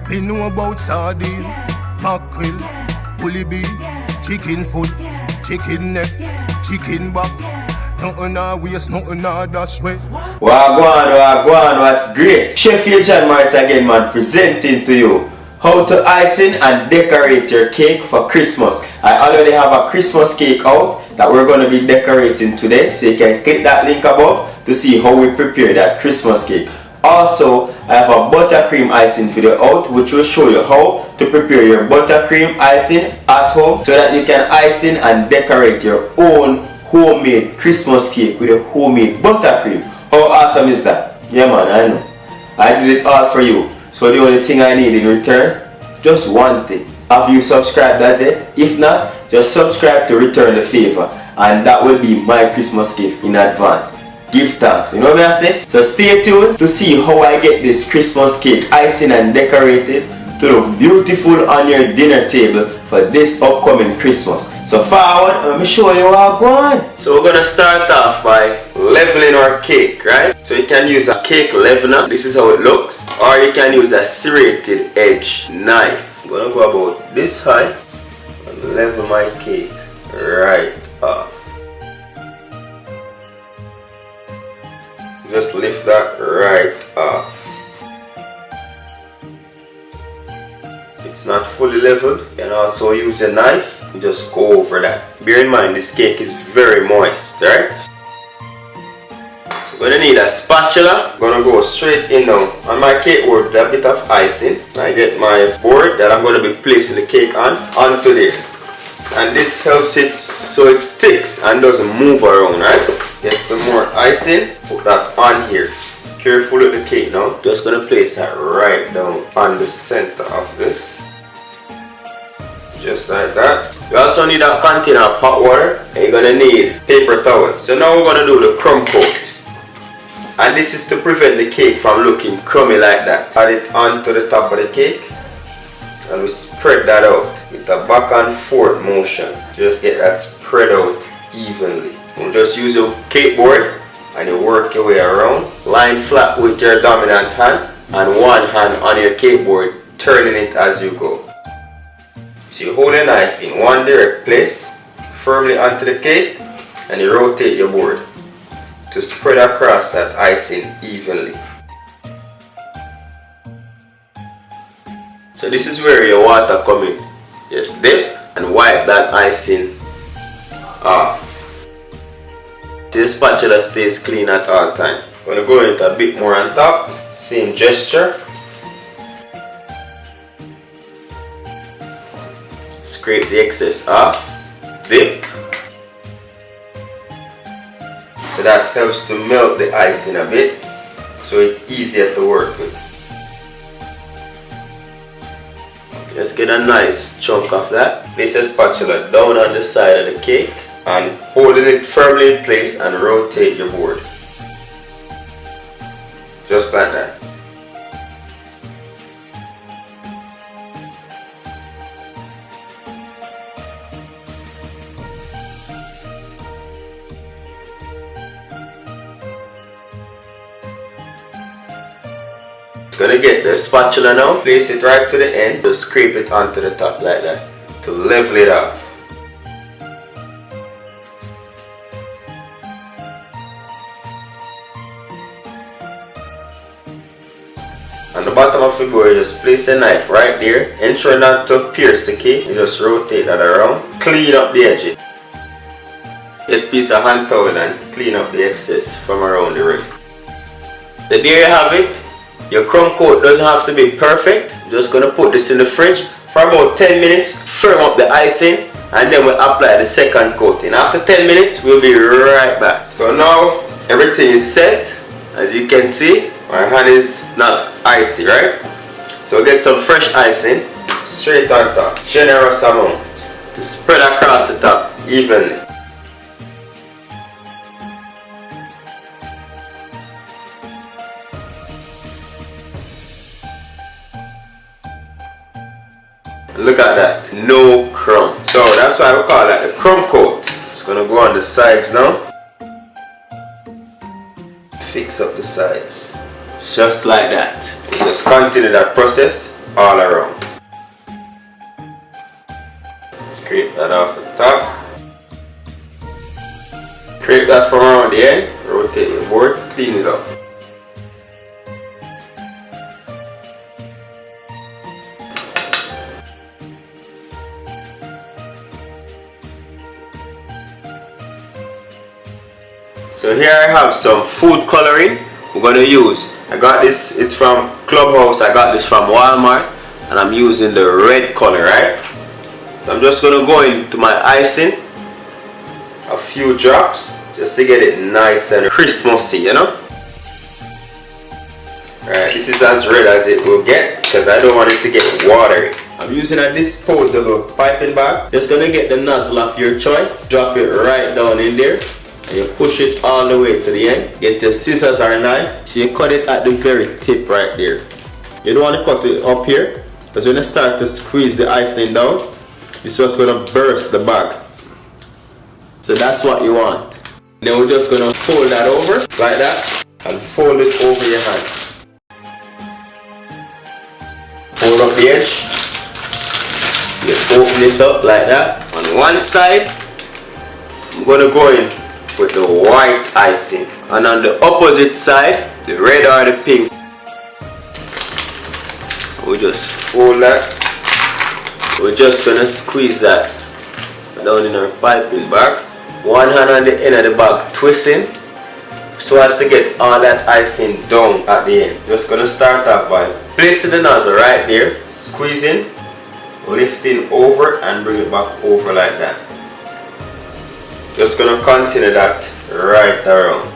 Me know about sardine, mackerel, bully beef, chicken foot, chicken neck, chicken back. Nothing I waste, nothing I dash way. Wagwan, what's great? Chef John Morris again, man, presenting to you how to icing and decorate your cake for Christmas. I already have a Christmas cake out that we're going to be decorating today, so you can click that link above to see how we prepare that Christmas cake. Also, I have a buttercream icing video out which will show you how to prepare your buttercream icing at home so that you can icing and decorate your own homemade Christmas cake with a homemade buttercream. How awesome is that? Yeah man, I know. I did it all for you. So the only thing I need in return, just one thing. Have you subscribed? That's it. If not, just subscribe to return the favor, and that will be my Christmas gift in advance. Give thanks, you know what I say? So stay tuned to see how I get this Christmas cake icing and decorated to look beautiful on your dinner table for this upcoming Christmas. So forward, let me show you how I'm going. So we're gonna start off by leveling our cake, right? So you can use a cake leveler, this is how it looks, or you can use a serrated edge knife. I'm gonna go about this high and level my cake right up. Just lift that right up. It's not fully leveled. You can also use a knife and just go over that. Bear in mind this cake is very moist, right? So we're gonna need a spatula. I'm gonna go straight in now. On my cake board with a bit of icing. I get my board that I'm gonna be placing the cake on onto there. And this helps it so it sticks and doesn't move around, right? Get some more icing, put that on here. Careful with the cake now. Just gonna place that right down on the center of this. Just like that. You also need a container of hot water and you're gonna need paper towel. So now we're gonna do the crumb coat. And this is to prevent the cake from looking crummy like that. Add it onto the top of the cake and we spread that out with a back and forth motion. Just get that spread out evenly. And just use your cake board and you work your way around. Line flat with your dominant hand and one hand on your cake board, turning it as you go. So you hold the knife in one direct place, firmly onto the cake, and you rotate your board to spread across that icing evenly. So this is where your water come in. Just dip and wipe that icing off. So the spatula stays clean at all time. I'm going to go into a bit more on top. Same gesture. Scrape the excess off. Dip. So that helps to melt the icing a bit, so it's easier to work with. Let's get a nice chunk of that. Place a spatula down on the side of the cake and hold it firmly in place and rotate your board. Just like that. Gonna get the spatula now, place it right to the end, just scrape it onto the top like that to level it out. On the bottom of the board, just place a knife right there. Ensure not to pierce the cake, and just rotate that around. Clean up the edges. Get a piece of hand towel and clean up the excess from around the rim. So there you have it. Your crumb coat doesn't have to be perfect. I'm just gonna put this in the fridge for about 10 minutes, firm up the icing, and then we'll apply the second coating. After 10 minutes, we'll be right back. So now everything is set. As you can see, my hand is not icy, right? So get some fresh icing straight on top, generous amount, to spread across the top evenly. Look at that, no crumb. So that's why we call that the crumb coat. Just gonna go on the sides now. Fix up the sides. Just like that. Just continue that process all around. Scrape that off the top. Scrape that from around the end. Rotate the board, clean it up. So here I have some food coloring we're going to use. I got this, it's from Clubhouse, I got this from Walmart, and I'm using the red color, right? So I'm just going to go into my icing, a few drops, just to get it nice and Christmassy, you know? Alright, this is as red as it will get, because I don't want it to get watery. I'm using a disposable piping bag. Just going to get the nozzle of your choice, drop it right down in there. And you push it all the way to the end. Get your scissors or knife. So you cut it at the very tip right there. You don't want to cut it up here, because when you start to squeeze the icing down, it's just going to burst the bag. So that's what you want. Then we're just going to fold that over like that and fold it over your hand. Fold up the edge. You open it up like that. On one side, I'm going to go in with the white icing, and on the opposite side, the red or the pink. We just fold that. We're just gonna squeeze that down in our piping bag. One hand on the end of the bag, twisting so as to get all that icing down at the end. Just gonna start off by placing the nozzle right there, squeezing, lifting over and bring it back over like that. Just gonna continue that right around.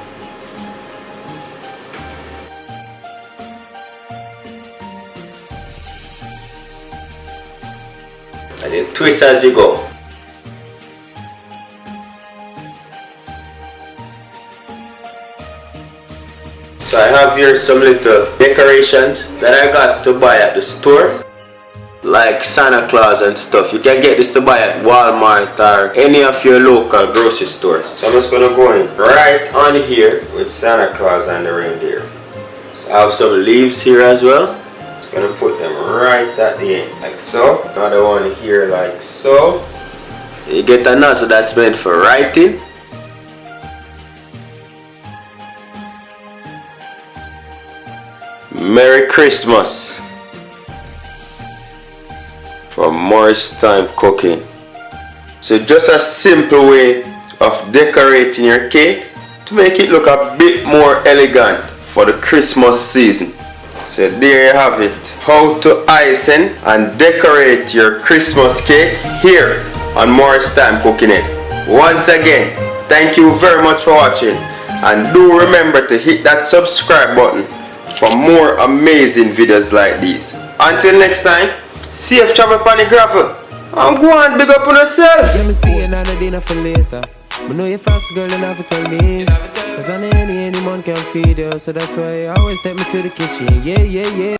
And then twist as you go. So I have here some little decorations that I got to buy at the store, like Santa Claus and stuff. You can get this to buy at Walmart or any of your local grocery stores. So I'm just gonna go in right on here with Santa Claus and the reindeer. So I have some leaves here as well. Just gonna put them right at the end, like so. Another one here, like so. You get a nozzle that's meant for writing. Merry Christmas from Morris Time Cooking. So just a simple way of decorating your cake to make it look a bit more elegant for the Christmas season. So there you have it, how to icing and decorate your Christmas cake here on Morris Time Cooking It. Once again, thank you very much for watching, and do remember to hit that subscribe button for more amazing videos like these. Until next time, safe travel upon the gravel, and go and big up on yourself. Let me see another dinner for later. I know you're fast, girl, and have to tell me. Cause any man can feed you, so that's why I always take me to the kitchen. Yeah, yeah, yeah.